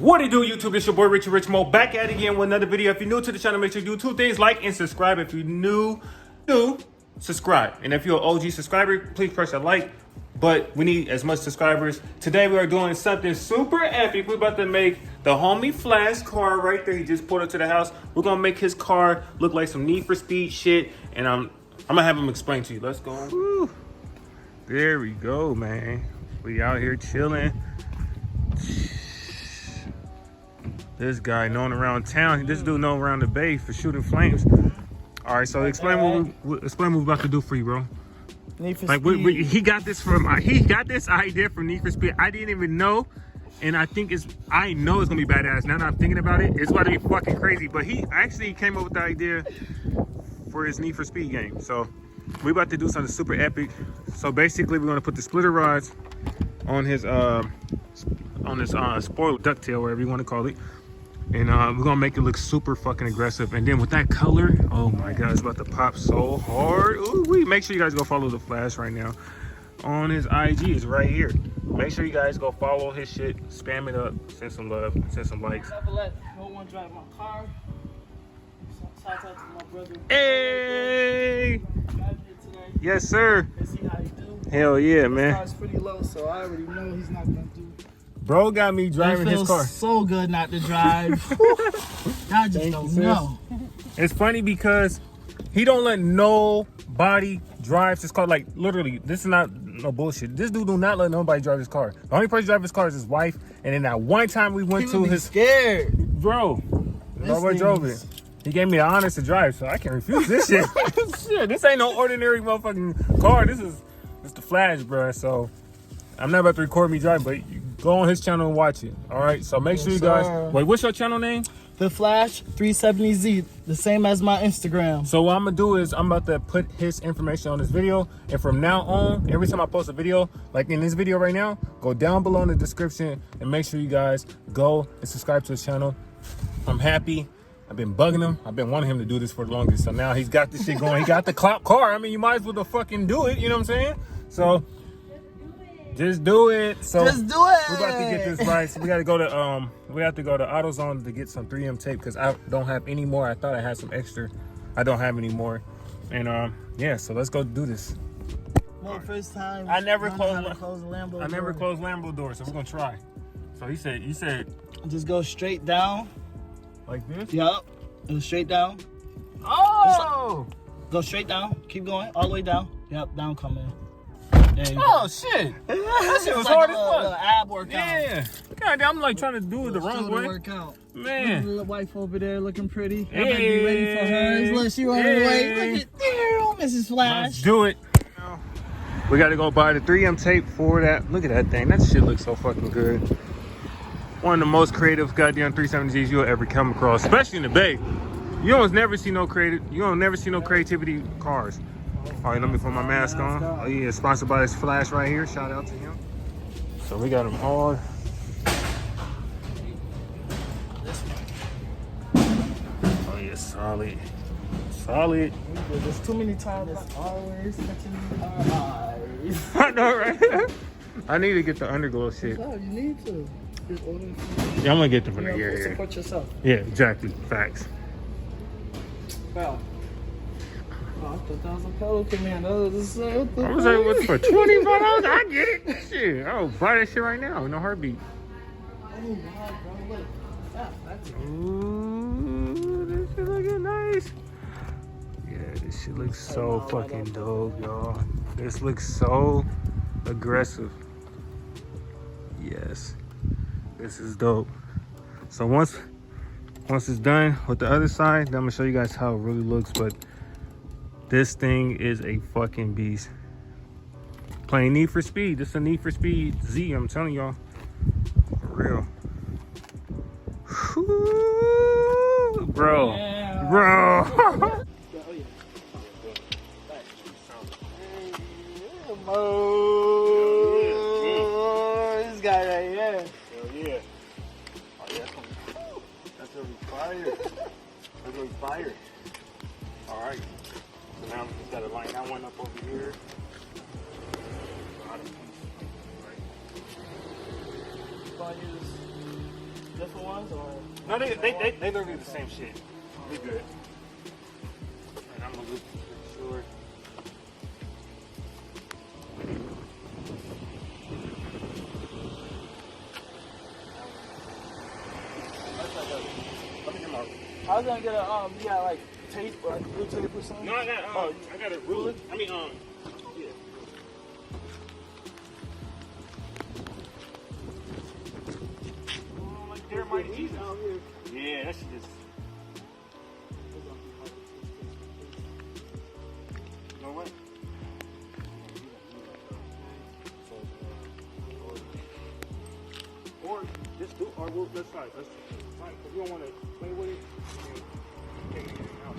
What it do, YouTube? It's your boy Richie Rich Mo back at it again with another video. If you're new to the channel, make sure you do two things: like and subscribe. If you're new, subscribe. And if you're an OG subscriber, please press that like. But we need as much subscribers. Today we are doing something super epic. We're about to make the homie Flash car right there. He just pulled up to the house. We're gonna make his car look like some Need for Speed shit. And I'm gonna have him explain to you. Let's go. Woo. There we go, man. We out here chilling. This guy known around town. This dude known around the bay for shooting flames. All right, so explain what we're about to do for you, bro. Need for like Speed. He got this idea from Need for Speed. I didn't even know, and I know it's gonna be badass. Now that I'm thinking about it, it's about to be fucking crazy. But he actually came up with the idea for his Need for Speed game. So we about to do something super epic. So basically, we're gonna put the splitter rods on his spoiler ducktail, whatever you want to call it. And we're gonna make it look super fucking aggressive. And then with that color, oh my god, it's about to pop so hard. Ooh, make sure you guys go follow the Flash right now on his IG. It's right here. Make sure you guys go follow his shit, spam it up, send some love, send some likes. Never let no one drive my car. Shout out to my brother. Hey! Today. Yes, sir. Let's see how he do. Hell yeah, His man. car's pretty low, so I already know he's not gonna do. Bro got me driving his car. So good not to drive. I just don't know. It's funny because he don't let nobody drive his car. Like literally, this is not no bullshit. This dude do not let nobody drive his car. The only person drive his car is his wife. And then that one time we went to his scared. Bro, nobody drove it. He gave me the honors to drive, so I can't refuse this shit. Shit, this ain't no ordinary motherfucking car. This is the Flash, bro. So I'm not about to record me driving, but you go on his channel and watch it. All right, so make sure you guys. Wait, what's your channel name? The Flash 370Z, the same as my Instagram. So what I'm gonna do is I'm about to put his information on this video, and from now on, every time I post a video, like in this video right now, go down below in the description and make sure you guys go and subscribe to his channel. I'm happy. I've been bugging him. I've been wanting him to do this for the longest. So now he's got this shit going. He got the clout car. I mean, you might as well fucking do it. You know what I'm saying? So just do it. So just do it. We're about to get this right. So we got to go to we have to go to AutoZone to get some 3M tape because I don't have any more. I thought I had some extra. I don't have any more. And yeah, so let's go do this. Well, first time I never closed Lambo. I never closed Lambo doors, so we're gonna try. So you said just go straight down. Like this? Yup. Go straight down. Oh! Go straight down. Keep going. All the way down. Yep, down coming. Oh shit! That shit was hard as fuck. Ab workout. Yeah. God damn, I'm like trying to do it the wrong way. Workout. Man. Little wife over there looking pretty. Hey. Everybody be ready for her. Look, she on her way. Look at there, Mrs. Flash. Let's do it. We gotta go buy the 3M tape for that. See that thing. That shit looks so fucking good. One of the most creative goddamn 370Zs you'll ever come across, especially in the Bay. You don't never see no creativity cars. All right, let me put my mask on. Oh yeah, sponsored by this Flash right here. Shout out to him. So we got them all. Oh yeah, solid. There's too many times that's always catching our eyes. I know, right? I need to get the underglow shit. No, you need to. Yeah, I'm gonna get them from there. Yeah. Support yourself. Yeah, exactly. Facts. Wow. Oh, I thought that was a Pelican, man. I was saying, what for $25? I get it. Shit, I'll buy that shit right now. No heartbeat. Oh my god, bro. Look. That's Ooh, this shit looking nice. Yeah, this shit looks so fucking dope, y'all. This looks so aggressive. Yes. This is dope. So once it's done with the other side, then I'm gonna show you guys how it really looks. But this thing is a fucking beast. Playing Need for Speed. This is a Need for Speed Z, I'm telling y'all. For real. Whew, bro. yeah. Bro. This guy right here. Hell yeah. Oh yeah, that's gonna be fire. That's gonna be fire. Alright. So now we just gotta line that one up over here. If I use this different ones or? No, they literally the same shit. We good. And I'm gonna look sure. I was gonna get a you got like tape or like blue tape or something? No, I got a ruler. I mean yeah. Like they're my Jesus. Yeah, that shit is. You know what? Or just do, or we'll, let's try. Let's try. If you don't want to play with it, then take it out.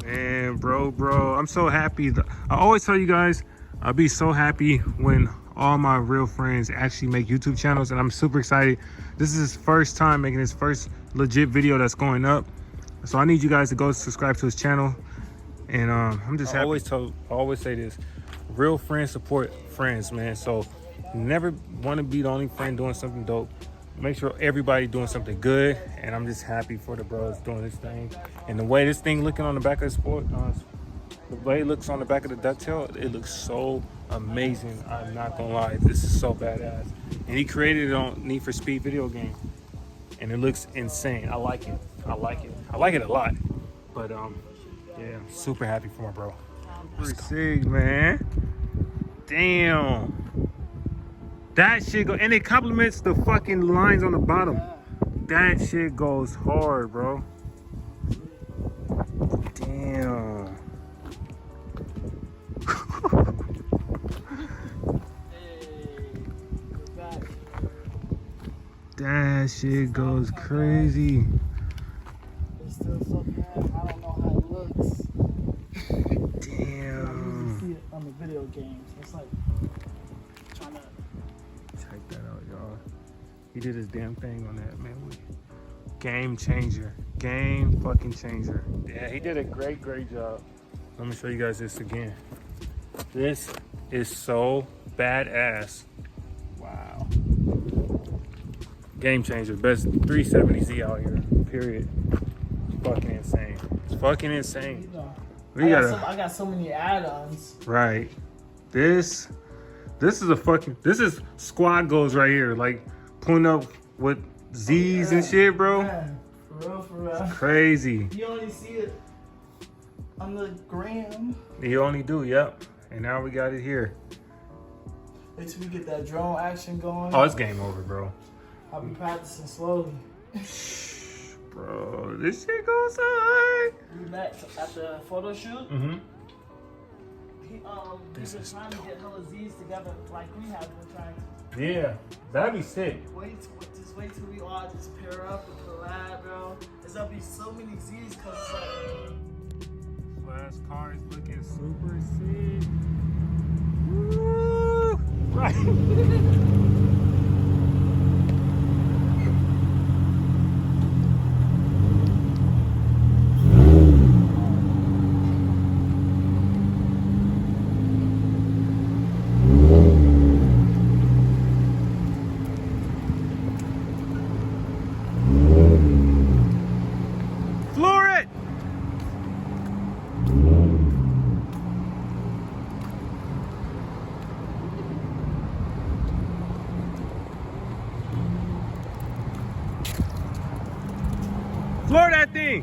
Man, bro, I'm so happy. I always tell you guys, I'll be so happy when all my real friends actually make YouTube channels, and I'm super excited. This is his first time making his first legit video that's going up, so I need you guys to go subscribe to his channel. And I'm just happy. I always say this: real friends support friends, man. So never want to be the only friend doing something dope. Make sure everybody doing something good, and I'm just happy for the bros doing this thing. And the way this thing looking on the back of the sport, the way it looks on the back of the ducktail, it looks so amazing. I'm not gonna lie, this is so badass. And he created it on Need for Speed video game, and it looks insane. I like it. I like it a lot. But yeah, I'm super happy for my bro. Pretty sick, man. Damn. That shit go, and it complements the fucking lines on the bottom. That shit goes hard, bro. Damn. That shit goes crazy. It's still so bad. I don't know how it looks. Damn. You see it on the video games. It's like trying to. Check that out, y'all. He did his damn thing on that, man. Game changer. Game fucking changer. Yeah, he did a great job. Let me show you guys this again. This is so badass. Wow. Game changer. Best 370Z out here, period. It's fucking insane. It's fucking insane. You know, I got so many add-ons. Right. This is squad goals right here. Like pulling up with Z's and shit, bro. Man, for real. It's crazy. You only see it on the gram. You only do, yep. And now we got it here. Wait till we get that drone action going. Oh, it's game over, bro. I'll be practicing slowly. Bro, this shit goes high. We met at the photo shoot. Mm-hmm. We were trying to get hella Z's together like we have been trying to. Yeah, that'd be sick. Just wait till we all just pair up and collab, bro. There's gonna be so many Z's because it's like. Flash car is looking super sick. Woo! Right. Floor that thing.